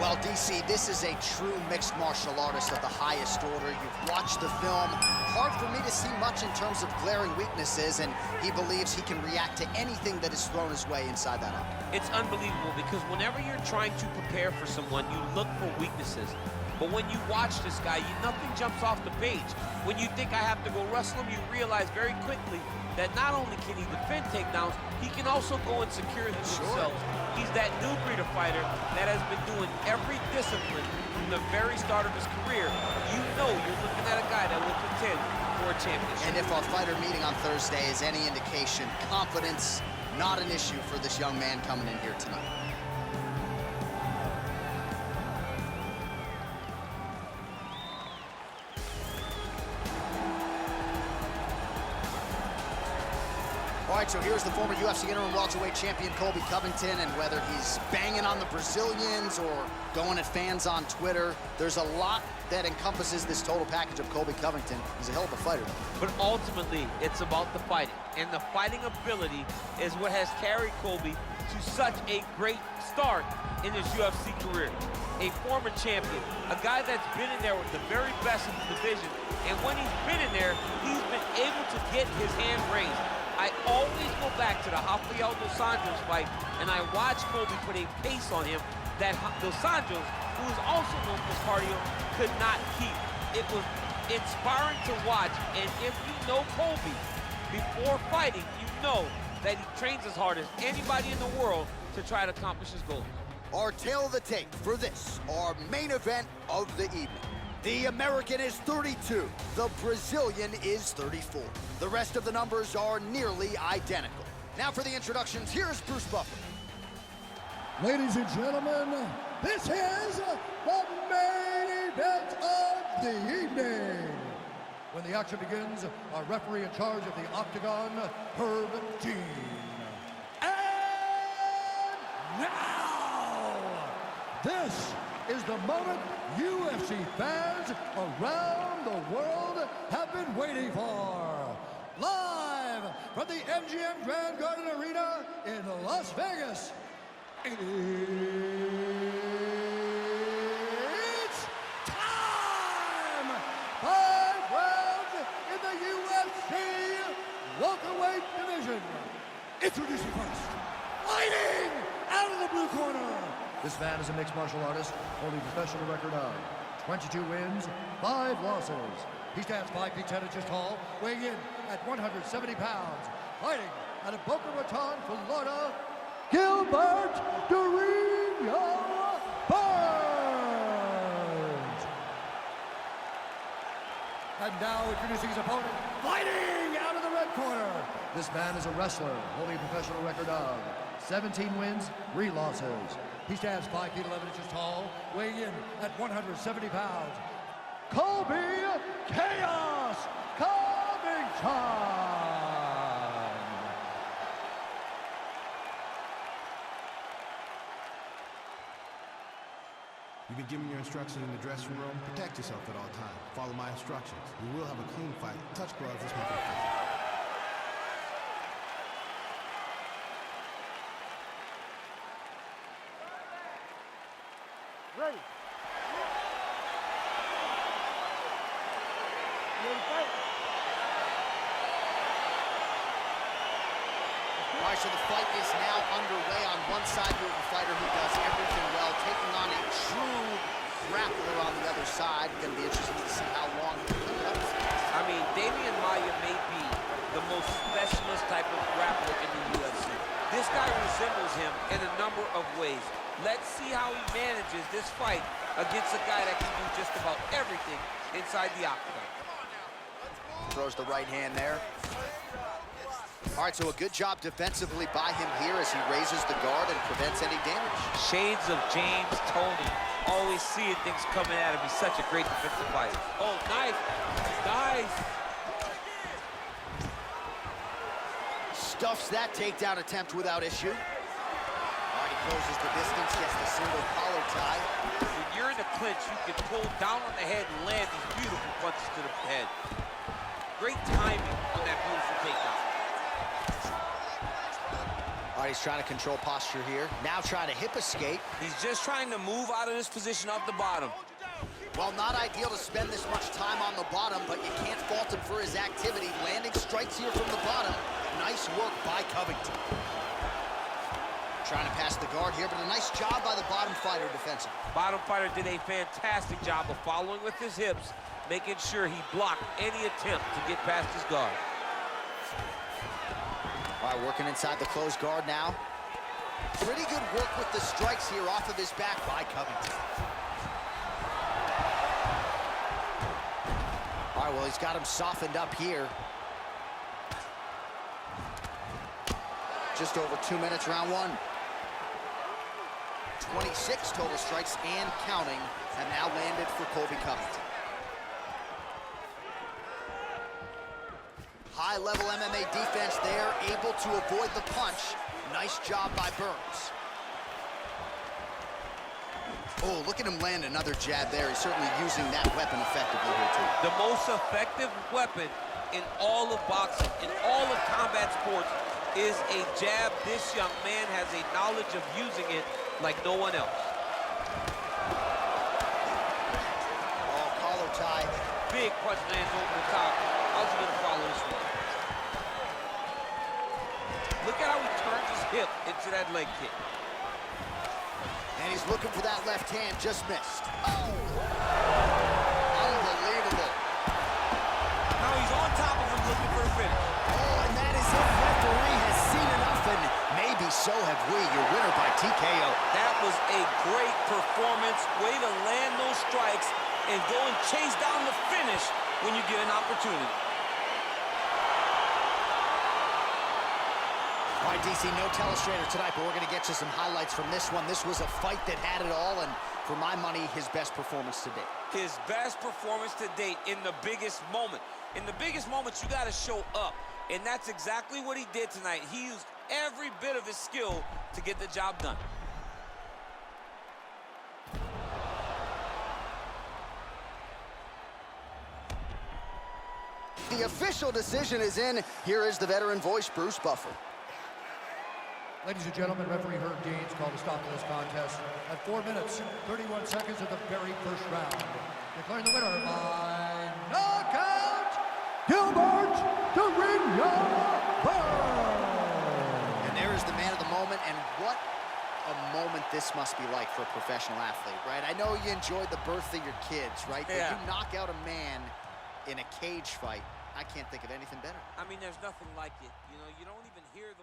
Well, DC, this is a true mixed martial artist of the highest order. You've watched the film. Hard for me to see much in terms of glaring weaknesses, and he believes he can react to anything that is thrown his way inside that octagon. It's unbelievable because whenever you're trying to prepare for someone, you look for weaknesses. But when you watch this guy, nothing jumps off the page. When you think I have to go wrestle him, you realize very quickly that not only can he defend takedowns, he can also go and secure them himself. He's that new breed of fighter that has been doing every discipline from the very start of his career. You know you're looking at a guy that will contend for a championship. And if our fighter meeting on Thursday is any indication, confidence, not an issue for this young man coming in here tonight. All right, so here's the former UFC interim welterweight champion, Colby Covington, and whether he's banging on the Brazilians or going at fans on Twitter, there's a lot that encompasses this total package of Colby Covington. He's a hell of a fighter, though. But ultimately, it's about the fighting, and the fighting ability is what has carried Colby to such a great start in his UFC career. A former champion, a guy that's been in there with the very best in the division, and when he's been in there, he's been able to get his hand raised. I always go back to the Rafael Dos Anjos fight, and I watch Colby put a pace on him that Dos Anjos, who is also known for cardio, could not keep. It was inspiring to watch, and if you know Colby before fighting, you know that he trains as hard as anybody in the world to try to accomplish his goal. Our tail of the tape for this, our main event of the evening. The American is 32, the Brazilian is 34. The rest of the numbers are nearly identical. Now for the introductions, here's Bruce Buffer. Ladies and gentlemen, this is the main event of the evening. When the action begins, our referee in charge of the octagon, Herb Dean. And now, this is the moment UFC fans around the world have been waiting for. Live from the MGM Grand Garden Arena in Las Vegas, it's time! 5 rounds in the UFC welterweight division. Introducing first, fighting out of the blue corner. This man is a mixed martial artist, holding a professional record of 22 wins, 5 losses. He stands 5 feet 10 inches tall, weighing in at 170 pounds. Fighting out of Boca Raton, Florida, Gilbert Durinho Burns. And now introducing his opponent, fighting out of the red corner. This man is a wrestler, holding a professional record of 17 wins, 3 losses. He stands 5 feet 11 inches tall, weighing in at 170 pounds. Colby Chaos Covington. You've been given your instructions in the dressing room. Protect yourself at all times. Follow my instructions. We will have a clean fight. Touch gloves. Let's make it a fight. Ready. All right, so the fight is now underway. On one side, you have a fighter who does everything well, taking on a true grappler on the other side. Going to be interesting to see how long he can keep it up. I mean, Damian Maia may be the most specialist type of grappler in the UFC. This guy resembles him in a number of ways. Let's see how he manages this fight against a guy that can do just about everything inside the octagon. Throws the right hand there. All right, so a good job defensively by him here as he raises the guard and prevents any damage. Shades of James Toney. Always seeing things coming at him. He's such a great defensive fighter. Oh, nice. Nice. Stuffs that takedown attempt without issue. All right, he closes the distance, gets the single collar tie. When you're in a clinch, you can pull down on the head and land these beautiful punches to the head. Great timing on that beautiful takedown. All right, he's trying to control posture here. Now trying to hip escape. He's just trying to move out of this position off the bottom. Well, not ideal to spend this much time on the bottom, but you can't fault him for his activity. Landing strikes here from the bottom. Nice work by Covington. Trying to pass the guard here, but a nice job by the bottom fighter defensively. Bottom fighter did a fantastic job of following with his hips, making sure he blocked any attempt to get past his guard. All right, working inside the closed guard now. Pretty good work with the strikes here off of his back by Covington. All right, well, he's got him softened up here. Just over 2 minutes, round one. 26 total strikes and counting have now landed for Colby Covington. High-level MMA defense there, able to avoid the punch. Nice job by Burns. Oh, look at him land another jab there. He's certainly using that weapon effectively here, too. The most effective weapon in all of boxing, in all of combat sports, is a jab. This young man has a knowledge of using it like no one else. Oh, collar tie. Big punch lands over the top. How's he gonna follow this one? Look at how he turns his hip into that leg kick. And he's looking for that left hand, just missed. Oh! Unbelievable. Now he's on top of him looking for a finish. Oh, and that is it. Referee has seen enough, and maybe so have we. Your winner by TKO. That was a great performance. Way to land those strikes and go and chase down the finish when you get an opportunity. All right, DC, no telestrator tonight, but we're going to get you some highlights from this one. This was a fight that had it all, and for my money, his best performance to date. His best performance to date in the biggest moment. In the biggest moments, you got to show up, and that's exactly what he did tonight. He used every bit of his skill to get the job done. The official decision is in. Here is the veteran voice, Bruce Buffer. Ladies and gentlemen, referee Herb Deans called a stop to this contest at 4 minutes, 31 seconds of the very first round. Declaring the winner by knockout, Gilbert Durinho Burns. And there is the man of the moment, and what a moment this must be like for a professional athlete, right? I know you enjoyed the birth of your kids, right? Yeah. But you knock out a man in a cage fight, I can't think of anything better. I mean, there's nothing like it. You know, you don't even hear the